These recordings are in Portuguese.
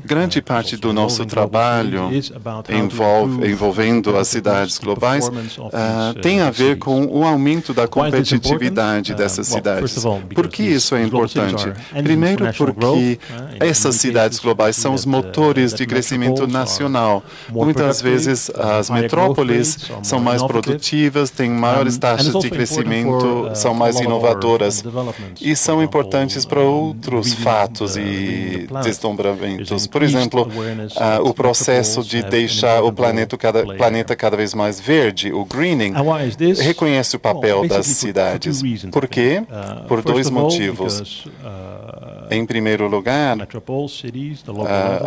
Grande parte do nosso trabalho envolvendo as cidades globais tem a ver com o aumento da competitividade dessas cidades. Por que isso é importante? Primeiro, porque essas cidades globais são os motores de crescimento nacional. Muitas vezes as metrópoles são mais produtivas, têm maiores taxas de crescimento, são mais inovadoras e são importantes para outros fatos e desdobramentos. Por exemplo, o processo de deixar o planeta cada vez mais verde, o greening, reconhece o papel das cidades. Por quê? Por dois motivos. Em primeiro lugar,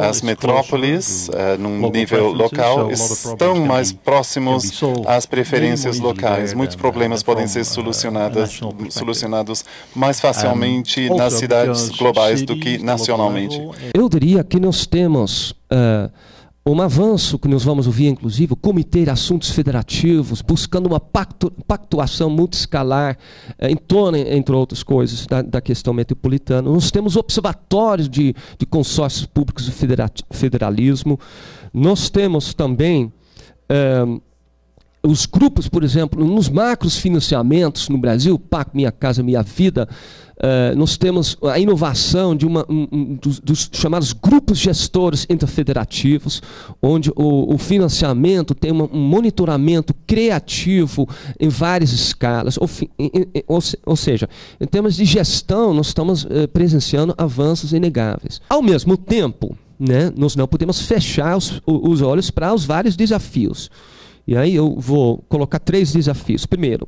as metrópoles, num nível local, estão mais próximos às preferências locais. Muitos problemas podem ser solucionados mais facilmente nas cidades globais do que nacionalmente. Eu diria que nós temos um avanço, que nós vamos ouvir, inclusive, o Comitê de Assuntos Federativos, buscando uma pactuação multiscalar em torno, entre outras coisas, da questão metropolitana. Nós temos observatórios de consórcios públicos do federalismo. Nós temos também os grupos, por exemplo, nos macros financiamentos no Brasil, PAC Minha Casa Minha Vida, nós temos a inovação de dos chamados grupos gestores interfederativos, onde o financiamento tem um monitoramento criativo em várias escalas. Ou seja, em termos de gestão, nós estamos presenciando avanços inegáveis. Ao mesmo tempo, né, nós não podemos fechar os olhos para os vários desafios. E aí eu vou colocar 3 desafios. Primeiro,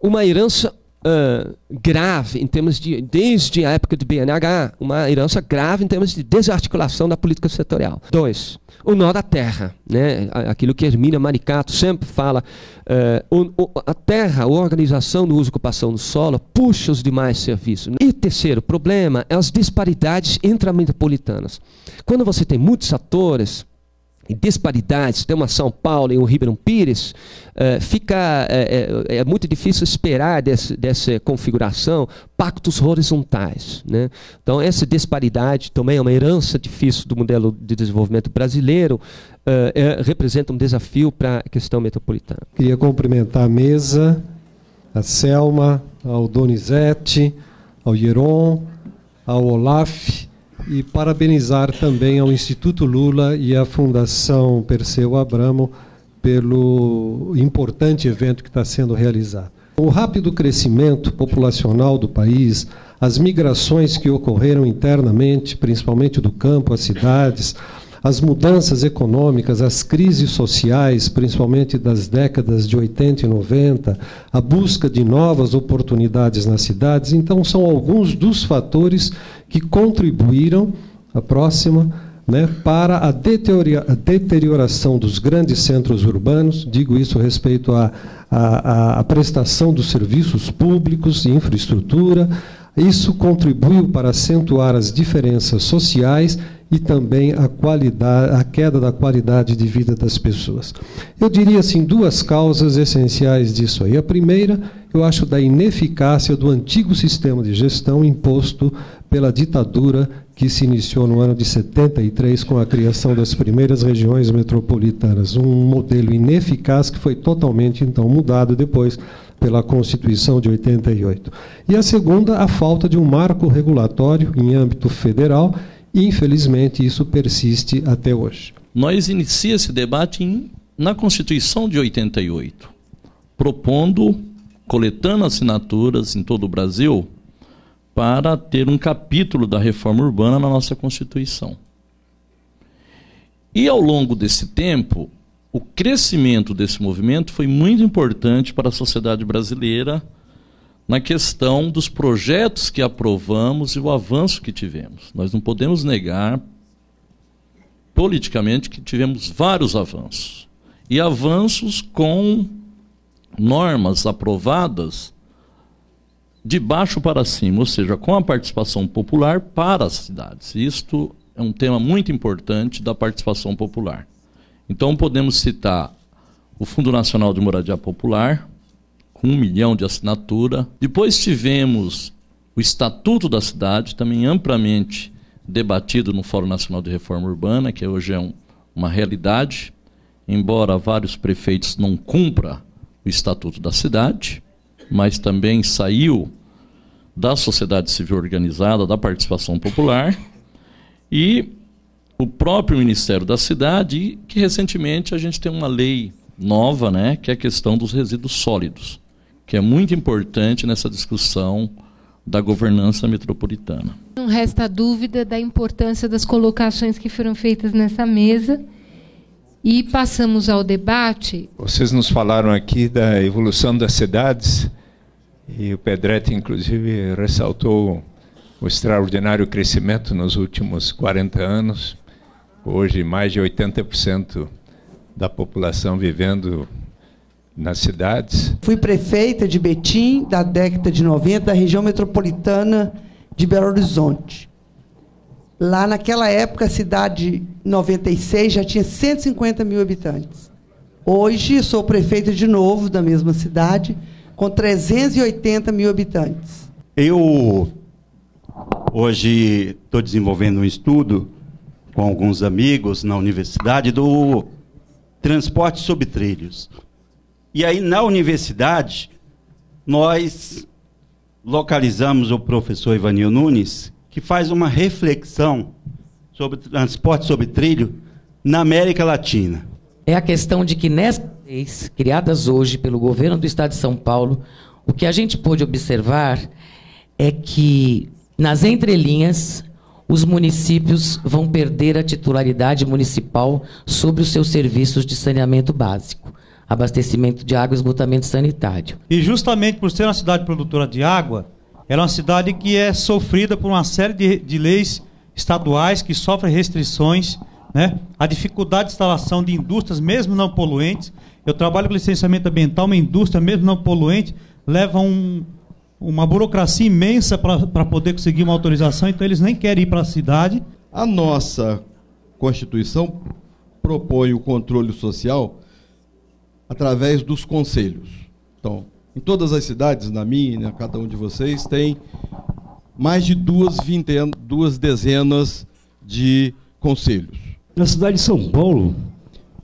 uma herança grave em termos de, desde a época do BNH, uma herança grave em termos de desarticulação da política setorial. 2, o nó da terra, né? Aquilo que Hermínia Maricato sempre fala, a terra, a organização do uso e ocupação do solo, puxa os demais serviços. E terceiro problema é as disparidades intrametropolitanas. Quando você tem muitos atores e disparidades, tem uma São Paulo e um Ribeirão Pires, é muito difícil esperar dessa configuração pactos horizontais, né? Então, essa disparidade também é uma herança difícil do modelo de desenvolvimento brasileiro, representa um desafio para a questão metropolitana. Queria cumprimentar a mesa, a Selma, ao Donizete, ao Hieron, ao Olaf, e parabenizar também ao Instituto Lula e à Fundação Perseu Abramo pelo importante evento que está sendo realizado. O rápido crescimento populacional do país, as migrações que ocorreram internamente, principalmente do campo às cidades, as mudanças econômicas, as crises sociais, principalmente das décadas de 80 e 90, a busca de novas oportunidades nas cidades, então são alguns dos fatores que contribuíram, a próxima, né, para a deterioração dos grandes centros urbanos, digo isso a respeito à prestação dos serviços públicos e infraestrutura. Isso contribuiu para acentuar as diferenças sociais e também a queda da qualidade de vida das pessoas. Eu diria assim, 2 causas essenciais disso aí. A primeira, eu acho, da ineficácia do antigo sistema de gestão imposto pela ditadura que se iniciou no ano de 73 com a criação das primeiras regiões metropolitanas. Um modelo ineficaz que foi totalmente, então, mudado depois pela Constituição de 88. E a segunda, a falta de um marco regulatório em âmbito federal, e, infelizmente, isso persiste até hoje. Nós iniciamos esse debate na Constituição de 88, coletando assinaturas em todo o Brasil, para ter um capítulo da reforma urbana na nossa Constituição. E, ao longo desse tempo, o crescimento desse movimento foi muito importante para a sociedade brasileira na questão dos projetos que aprovamos e o avanço que tivemos. Nós não podemos negar, politicamente, que tivemos vários avanços. E avanços com normas aprovadas de baixo para cima, ou seja, com a participação popular para as cidades. Isto é um tema muito importante da participação popular. Então podemos citar o Fundo Nacional de Moradia Popular, com 1 milhão de assinatura. Depois tivemos o Estatuto da Cidade, também amplamente debatido no Fórum Nacional de Reforma Urbana, que hoje é uma realidade, embora vários prefeitos não cumpram o Estatuto da Cidade, mas também saiu da sociedade civil organizada, da participação popular, e o próprio Ministério da Cidade, que recentemente a gente tem uma lei nova, né, que é a questão dos resíduos sólidos, que é muito importante nessa discussão da governança metropolitana. Não resta dúvida da importância das colocações que foram feitas nessa mesa. E passamos ao debate. Vocês nos falaram aqui da evolução das cidades, e o Pedretti, inclusive, ressaltou o extraordinário crescimento nos últimos 40 anos. Hoje, mais de 80% da população vivendo nas cidades. Fui prefeita de Betim, da década de 90, da região metropolitana de Belo Horizonte. Lá, naquela época, a cidade, em 96, já tinha 150 mil habitantes. Hoje, sou prefeita de novo da mesma cidade, com 380 mil habitantes. Eu, hoje, estou desenvolvendo um estudo com alguns amigos na universidade do transporte sobre trilhos. E aí, na universidade, nós localizamos o professor Ivanil Nunes, que faz uma reflexão sobre transporte sobre trilho na América Latina. É a questão de que nessas leis criadas hoje pelo governo do Estado de São Paulo, o que a gente pôde observar é que, nas entrelinhas, os municípios vão perder a titularidade municipal sobre os seus serviços de saneamento básico, abastecimento de água e esgotamento sanitário. E justamente por ser uma cidade produtora de água, ela é uma cidade que é sofrida por uma série de leis estaduais que sofrem restrições, né? A dificuldade de instalação de indústrias, mesmo não poluentes. Eu trabalho com licenciamento ambiental, uma indústria, mesmo não poluente, leva uma burocracia imensa para poder conseguir uma autorização, então eles nem querem ir para a cidade. A nossa Constituição propõe o controle social através dos conselhos. Então, em todas as cidades, na minha e na cada um de vocês, tem mais de duas dezenas de conselhos. A cidade de São Paulo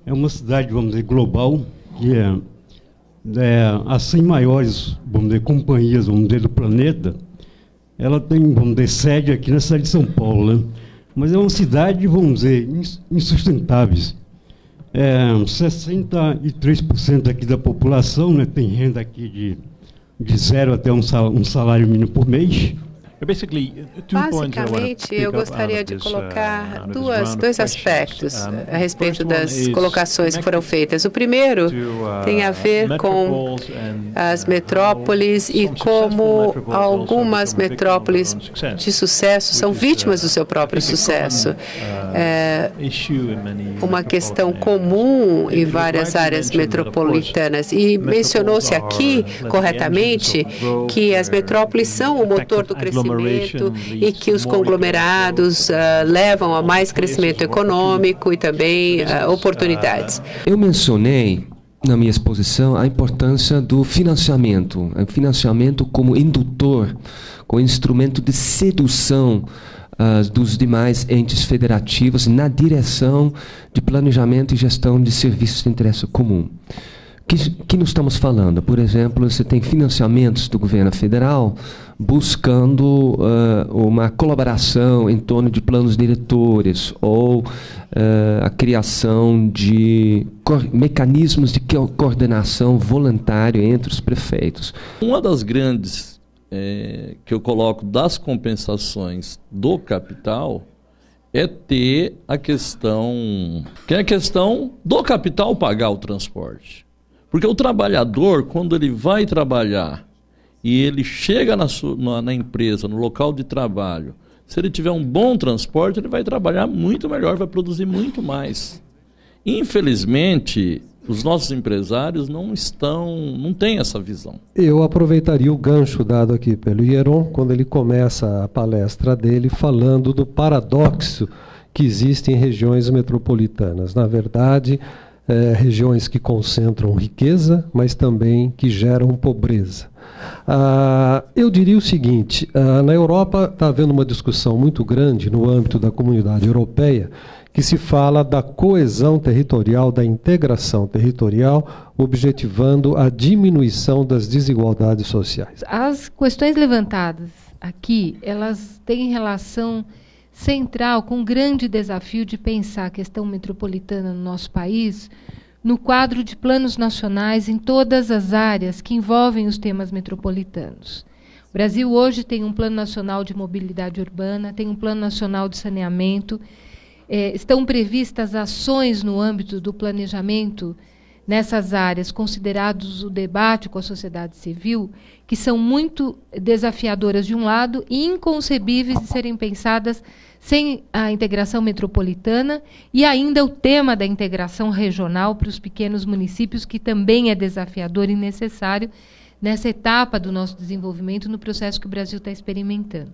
é uma cidade, vamos dizer, global, que é as 100 maiores, vamos dizer, companhias, vamos dizer, do planeta. Ela tem, vamos dizer, sede aqui na cidade de São Paulo, né? Mas é uma cidade, vamos dizer, insustentáveis. 63% aqui da população, né, tem renda aqui de 0 até um salário mínimo por mês. Basicamente, eu gostaria de colocar dois aspectos a respeito das colocações que foram feitas. O primeiro tem a ver com as metrópoles e como algumas metrópoles de sucesso são vítimas do seu próprio sucesso. É uma questão comum em várias áreas metropolitanas. E mencionou-se aqui, corretamente, que as metrópoles são o motor do crescimento e que os conglomerados levam a mais crescimento econômico e também oportunidades. Eu mencionei na minha exposição a importância do financiamento, o financiamento como indutor, como instrumento de sedução dos demais entes federativos na direção de planejamento e gestão de serviços de interesse comum. Que nós estamos falando? Por exemplo, você tem financiamentos do governo federal buscando uma colaboração em torno de planos diretores ou a criação de mecanismos de coordenação voluntária entre os prefeitos. Uma das grandes que eu coloco das compensações do capital é ter a questão, que é a questão do capital pagar o transporte. Porque o trabalhador, quando ele vai trabalhar e ele chega na empresa, no local de trabalho, se ele tiver um bom transporte, ele vai trabalhar muito melhor, vai produzir muito mais. Infelizmente, os nossos empresários não têm essa visão. Eu aproveitaria o gancho dado aqui pelo Hieron, quando ele começa a palestra dele falando do paradoxo que existe em regiões metropolitanas. Na verdade, regiões que concentram riqueza, mas também que geram pobreza. Eu diria o seguinte, na Europa está havendo uma discussão muito grande no âmbito da comunidade europeia, que se fala da coesão territorial, da integração territorial, objetivando a diminuição das desigualdades sociais. As questões levantadas aqui, elas têm relação central com o grande desafio de pensar a questão metropolitana no nosso país no quadro de planos nacionais em todas as áreas que envolvem os temas metropolitanos. O Brasil hoje tem um plano nacional de mobilidade urbana, tem um plano nacional de saneamento, estão previstas ações no âmbito do planejamento nessas áreas, considerados o debate com a sociedade civil, que são muito desafiadoras de um lado e inconcebíveis de serem pensadas sem a integração metropolitana, e ainda o tema da integração regional para os pequenos municípios, que também é desafiador e necessário nessa etapa do nosso desenvolvimento, no processo que o Brasil está experimentando.